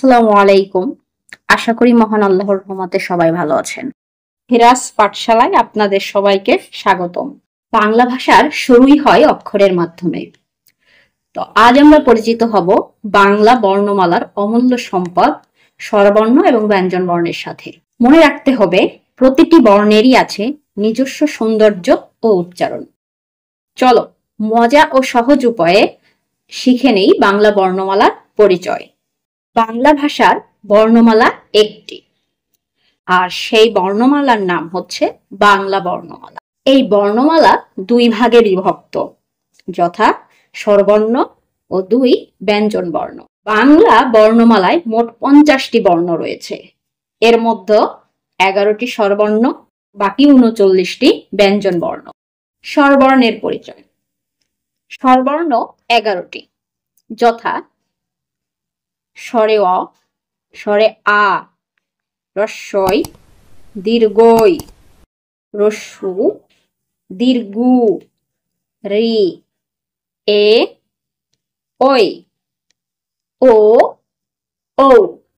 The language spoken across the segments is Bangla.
আসসালামু আলাইকুম। আশা করি মহান আল্লাহর রহমতে সবাই ভালো আছেন। হিরাস পাঠশালায় আপনাদের সবাইকে স্বাগতম। বাংলা ভাষার শুরুই হয় অক্ষরের মাধ্যমে। তো আজ আমরা পরিচিত হব বাংলা বর্ণমালার অমূল্য সম্পদ স্বরবর্ণ এবং ব্যঞ্জন বর্ণের সাথে। মনে রাখতে হবে প্রতিটি বর্ণেরই আছে নিজস্ব সৌন্দর্য ও উচ্চারণ। চলো মজা ও সহজ উপায়ে শিখে নেই বাংলা বর্ণমালার পরিচয়। বাংলা ভাষার বর্ণমালা একটি, আর সেই বর্ণমালার নাম হচ্ছে বাংলা বর্ণমালা। এই বর্ণমালা দুই ভাগে বিভক্ত, যথা স্বরবর্ণ ও দুই ব্যঞ্জন বর্ণ। বাংলা বর্ণমালায় মোট 50টি বর্ণ রয়েছে। এর মধ্যে 11টি স্বরবর্ণ, বাকি 39টি ব্যঞ্জন বর্ণ। স্বরবর্ণের পরিচয়। স্বরবর্ণ 11টি, যথা স্বরে অ, স্বরে আ, রস্বই, দীর্ঘই, রস্যু, দীর্ঘু, রি, এ, ওই, ও, ও।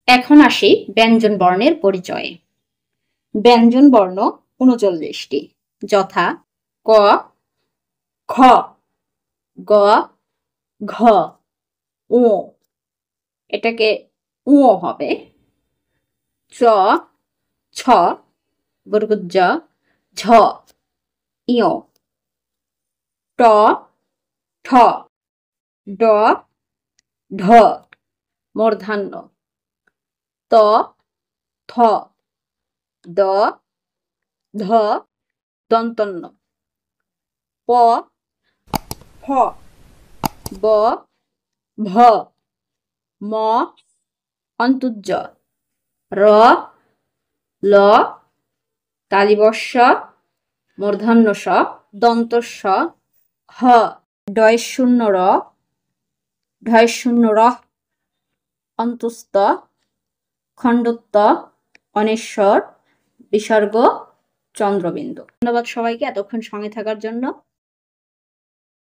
এখন আসি ব্যঞ্জন বর্ণের পরিচয়ে। ব্যঞ্জন বর্ণ 39টি, যথা ক, খ, গ, ঘ, ও, এটাকে উ হবে, চ, ছ, বর্গজ, ঝ, ইয়, ট, ঠ, ড, ঢ, মূর্ধন্য, ত, থ, দ, ধ, দন্তন্য, প, ফ, ব, ভ, ম, অন্তুজ, র, ল, তালিবস্য, মূর্ধন্য স, দন্তস্ব, হ, ডয় শূন্য র, ঢয় শূন্য র, অন্তুস্ত, খণ্ডত্ব, অনেশ্বর, বিসর্গ, চন্দ্রবিন্দু। ধন্যবাদ সবাইকে এতক্ষণ সঙ্গে থাকার জন্য।